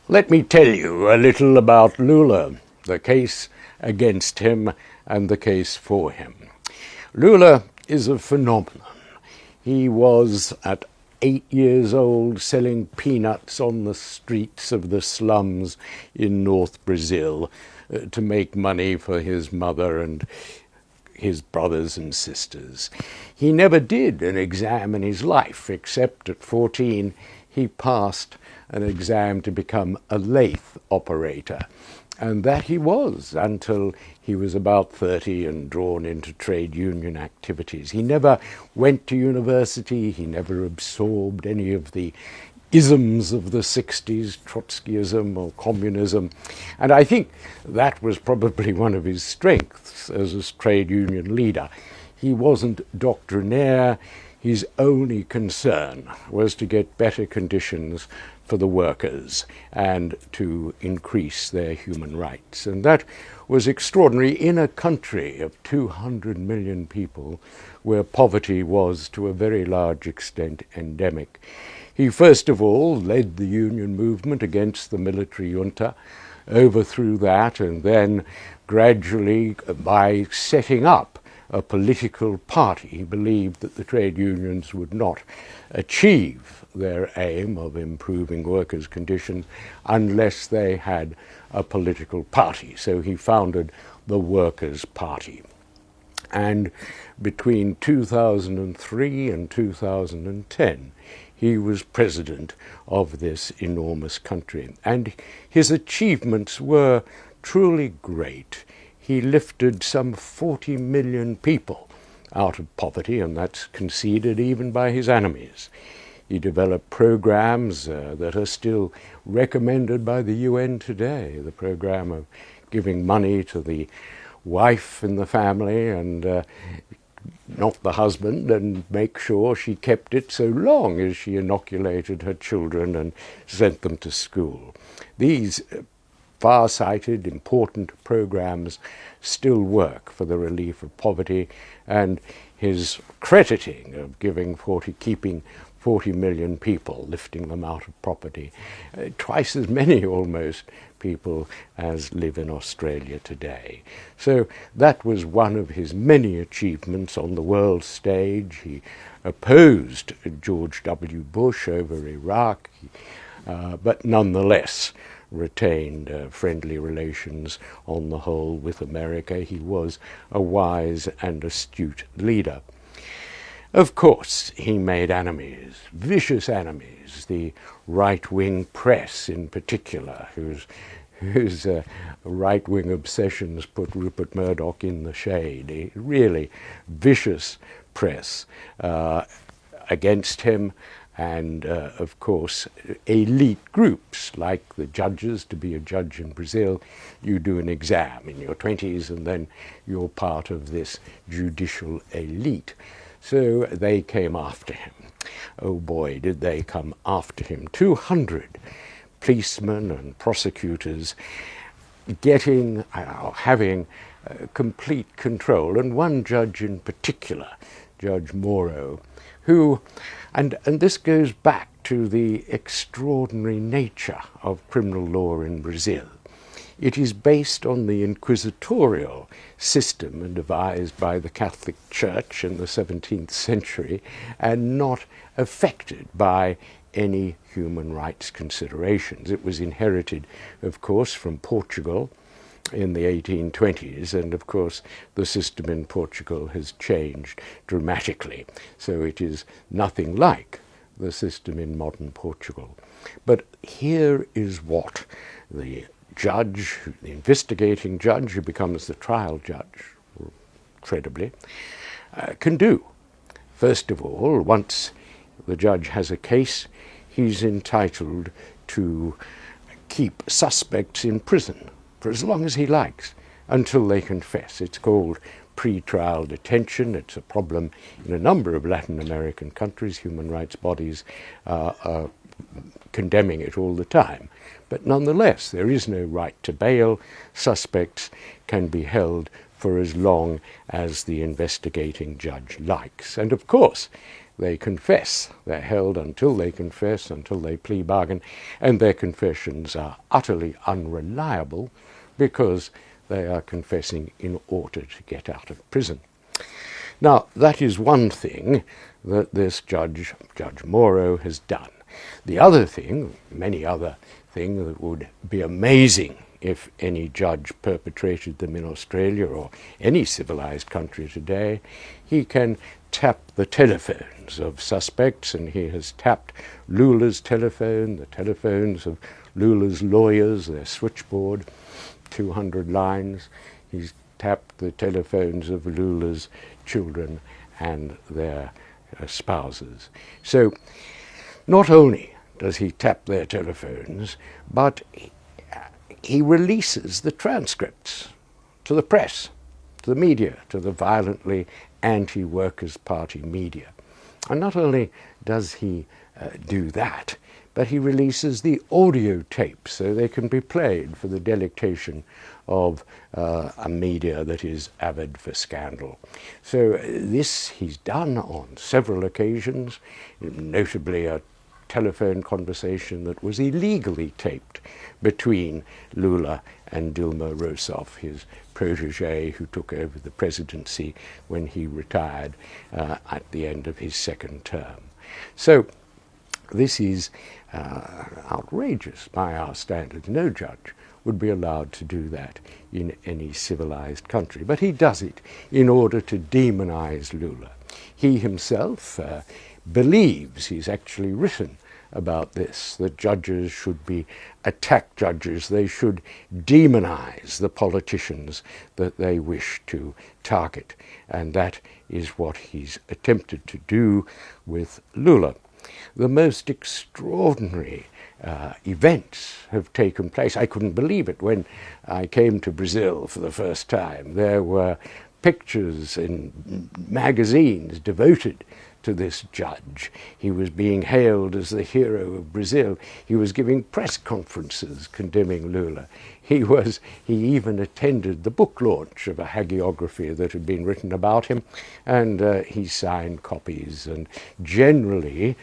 Let me tell you a little about Lula, the case against him and the case for him. Lula is a phenomenon. He was at 8 years old selling peanuts on the streets of the slums in North Brazil to make money for his mother and his brothers and sisters. He never did an exam in his life, except at 14 he passed an exam to become a lathe operator. And that he was until he was about 30 and drawn into trade union activities. He never went to university, he never absorbed any of the isms of the 60s, Trotskyism or communism. And I think that was probably one of his strengths as a trade union leader. He wasn't doctrinaire. His only concern was to get better conditions for the workers and to increase their human rights. And that was extraordinary in a country of 200 million people where poverty was to a very large extent endemic. He first of all led the union movement against the military junta, overthrew that, and then gradually, by setting up a political party, he believed that the trade unions would not achieve their aim of improving workers' conditions unless they had a political party. So he founded the Workers' Party. And between 2003 and 2010, he was president of this enormous country. And his achievements were truly great. He lifted some 40 million people out of poverty, and that's conceded even by his enemies. He developed programs that are still recommended by the UN today, the program of giving money to the wife in the family and not the husband, and make sure she kept it so long as she inoculated her children and sent them to school. These far-sighted, important programs still work for the relief of poverty, and his crediting of keeping 40 million people, lifting them out of poverty, twice as many almost people as live in Australia today. So that was one of his many achievements on the world stage. He opposed George W. Bush over Iraq, but nonetheless retained friendly relations on the whole with America. He was a wise and astute leader. Of course, he made enemies, vicious enemies, the right-wing press in particular, whose right-wing obsessions put Rupert Murdoch in the shade. A really vicious press against him, and of course elite groups like the judges. To be a judge in Brazil, you do an exam in your 20s and then you're part of this judicial elite. So they came after him. Oh boy, did they come after him. 200 policemen and prosecutors having complete control, and one judge in particular, Judge Moro, who, and this goes back to the extraordinary nature of criminal law in Brazil. It is based on the inquisitorial system devised by the Catholic Church in the 17th century and not affected by any human rights considerations. It was inherited, of course, from Portugal in the 1820s, and of course the system in Portugal has changed dramatically, so it is nothing like the system in modern Portugal. But here is what the judge, the investigating judge who becomes the trial judge, credibly, can do. First of all, once the judge has a case, he's entitled to keep suspects in prison for as long as he likes, until they confess. It's called pre-trial detention. It's a problem in a number of Latin American countries. Human rights bodies are condemning it all the time. But nonetheless, there is no right to bail. Suspects can be held for as long as the investigating judge likes. And of course, they confess. They're held until they confess, until they plea bargain, and their confessions are utterly unreliable because they are confessing in order to get out of prison. Now, that is one thing that this Judge Moro, has done. The other thing, many other things that would be amazing if any judge perpetrated them in Australia or any civilized country today, he can tap the telephones of suspects, and he has tapped Lula's telephone, the telephones of Lula's lawyers, their switchboard, 200 lines. He's tapped the telephones of Lula's children and their spouses. So not only does he tap their telephones, but he releases the transcripts to the press, to the media, to the violently anti-Workers' Party media. And not only does he do that, but he releases the audio tapes so they can be played for the delectation of a media that is avid for scandal. So this he's done on several occasions, notably a telephone conversation that was illegally taped between Lula and Dilma Rousseff, his protege who took over the presidency when he retired at the end of his second term. So this is outrageous by our standards. No judge would be allowed to do that in any civilized country. But he does it in order to demonize Lula. He himself believes, he's actually written about this, that judges should attack judges. They should demonize the politicians that they wish to target. And that is what he's attempted to do with Lula. The most extraordinary events have taken place. I couldn't believe it when I came to Brazil for the first time. There were pictures in magazines devoted to this judge. He was being hailed as the hero of Brazil. He was giving press conferences condemning Lula. He even attended the book launch of a hagiography that had been written about him, and he signed copies and generally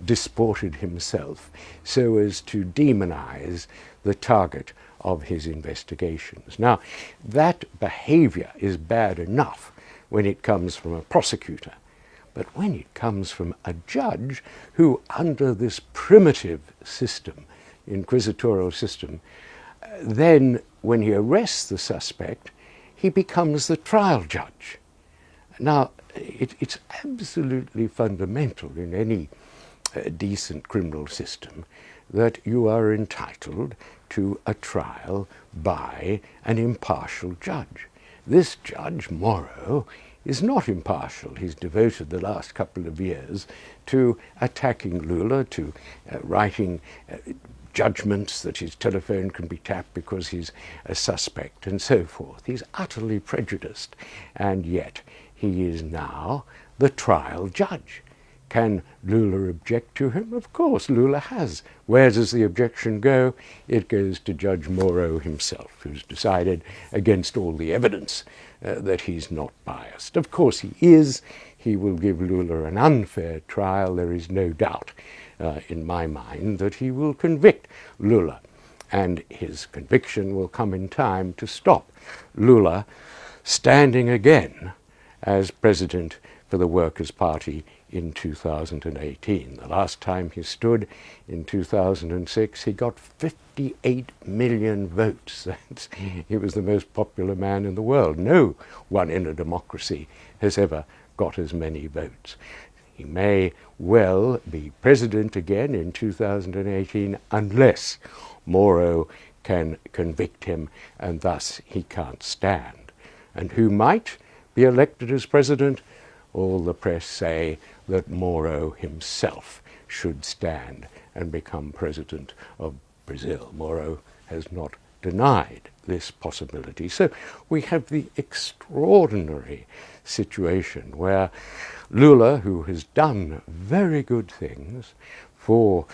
disported himself so as to demonize the target of his investigations. Now, that behavior is bad enough when it comes from a prosecutor, but when it comes from a judge who, under this primitive system, inquisitorial system, then when he arrests the suspect, he becomes the trial judge. Now, it's absolutely fundamental in any decent criminal system that you are entitled to a trial by an impartial judge. This judge, Moro, is not impartial. He's devoted the last couple of years to attacking Lula, to writing judgments that his telephone can be tapped because he's a suspect and so forth. He's utterly prejudiced, and yet he is now the trial judge. Can Lula object to him? Of course, Lula has. Where does the objection go? It goes to Judge Moro himself, who's decided against all the evidence that he's not biased. Of course he is. He will give Lula an unfair trial. There is no doubt in my mind that he will convict Lula, and his conviction will come in time to stop Lula standing again as president for the Workers' Party in 2018. The last time he stood in 2006, he got 58 million votes. He was the most popular man in the world. No one in a democracy has ever got as many votes. He may well be president again in 2018 unless Moro can convict him, and thus he can't stand. And who might be elected as president? All the press say that Moro himself should stand and become president of Brazil. Moro has not denied this possibility. So we have the extraordinary situation where Lula, who has done very good things for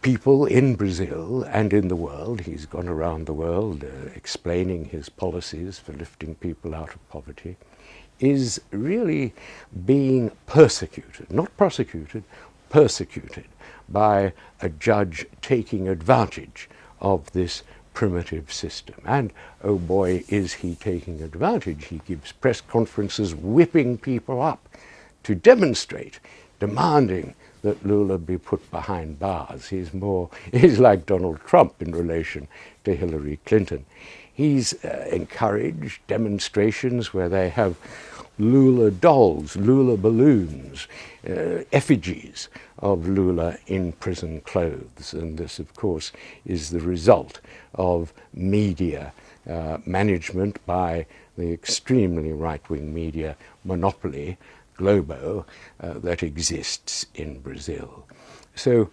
people in Brazil and in the world, he's gone around the world explaining his policies for lifting people out of poverty, is really being persecuted, not prosecuted, persecuted by a judge taking advantage of this primitive system. And, oh boy, is he taking advantage. He gives press conferences whipping people up to demonstrate, demanding that Lula be put behind bars. He's like Donald Trump in relation to Hillary Clinton. He's encouraged demonstrations where they have Lula dolls, Lula balloons, effigies of Lula in prison clothes. And this, of course, is the result of media management by the extremely right-wing media monopoly, Globo, that exists in Brazil. So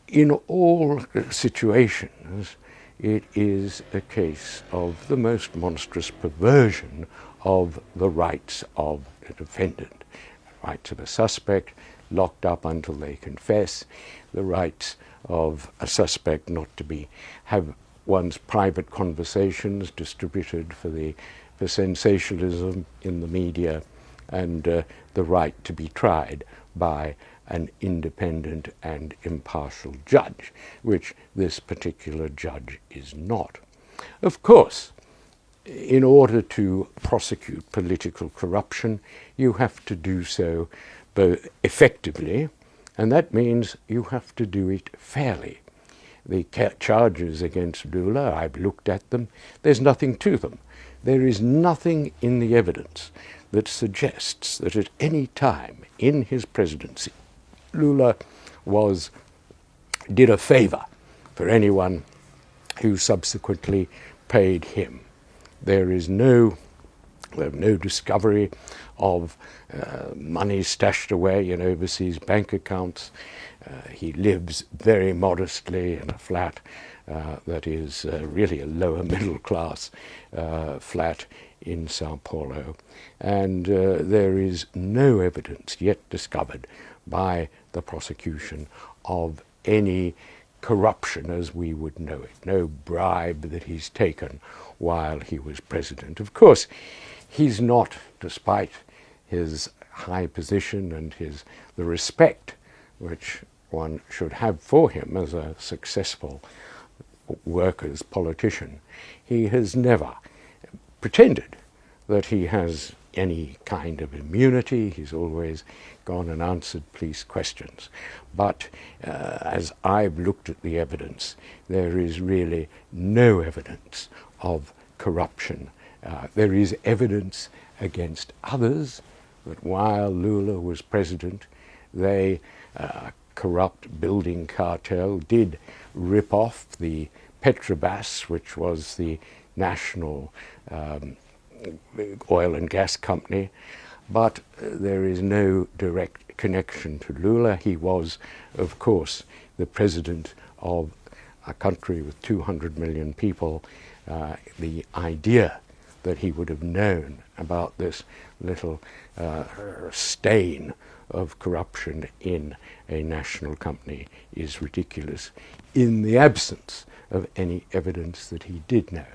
in all situations, it is a case of the most monstrous perversion of the rights of a defendant, the rights of a suspect locked up until they confess, the rights of a suspect not to have one's private conversations distributed for sensationalism in the media, and the right to be tried by an independent and impartial judge, which this particular judge is not. Of course, in order to prosecute political corruption, you have to do so both effectively, and that means you have to do it fairly. The charges against Lula, I've looked at them, there's nothing to them. There is nothing in the evidence that suggests that at any time in his presidency, Lula did a favor for anyone who subsequently paid him. There is no discovery of money stashed away in overseas bank accounts. He lives very modestly in a flat that is really a lower middle class flat in Sao Paulo. And there is no evidence yet discovered by the prosecution of any corruption as we would know it, no bribe that he's taken while he was president. Of course, he's not, despite his high position and the respect which one should have for him as a successful workers' politician, he has never pretended that he has any kind of immunity. He's always gone and answered police questions. But as I've looked at the evidence, there is really no evidence of corruption. There is evidence against others that while Lula was president, they, corrupt building cartel, did rip off the Petrobras, which was the national oil and gas company, but there is no direct connection to Lula. He was, of course, the president of a country with 200 million people. The idea that he would have known about this little stain of corruption in a national company is ridiculous, in the absence of any evidence that he did know.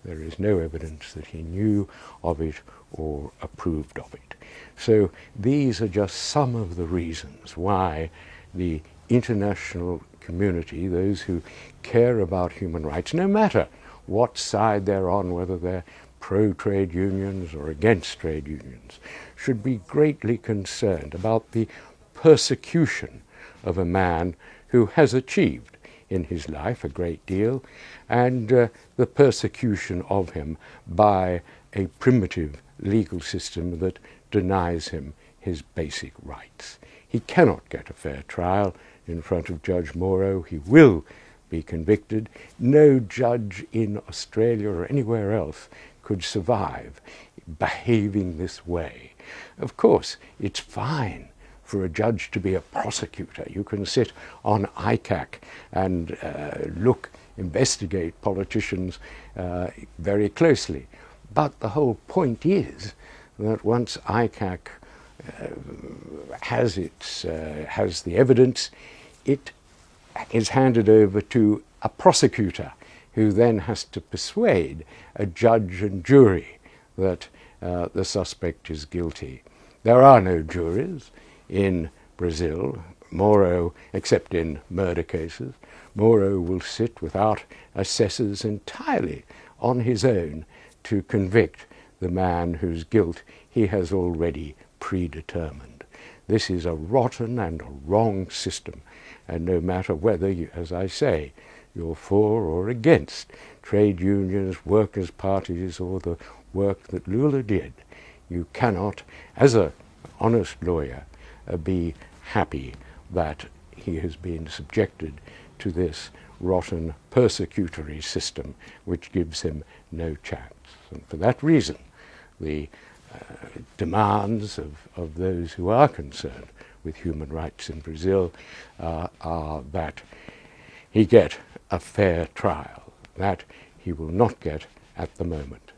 There is no evidence that he knew of it or approved of it. So these are just some of the reasons why the international community, those who care about human rights, no matter what side they're on, whether they're pro-trade unions or against trade unions, should be greatly concerned about the persecution of a man who has achieved in his life a great deal, and the persecution of him by a primitive legal system that denies him his basic rights. He cannot get a fair trial in front of Judge Moro. He will be convicted. No judge in Australia or anywhere else could survive behaving this way. Of course, it's fine for a judge to be a prosecutor. You can sit on ICAC and investigate politicians very closely. But the whole point is that once ICAC has the evidence, it is handed over to a prosecutor who then has to persuade a judge and jury that the suspect is guilty. There are no juries in Brazil. Moro, except in murder cases, Moro will sit without assessors entirely on his own to convict the man whose guilt he has already predetermined. This is a rotten and a wrong system, and no matter whether, as I say, you're for or against trade unions, workers' parties, or the work that Lula did, you cannot, as an honest lawyer, be happy that he has been subjected to this rotten persecutory system which gives him no chance. And for that reason, the demands of those who are concerned with human rights in Brazil are that he get a fair trial, that he will not get at the moment.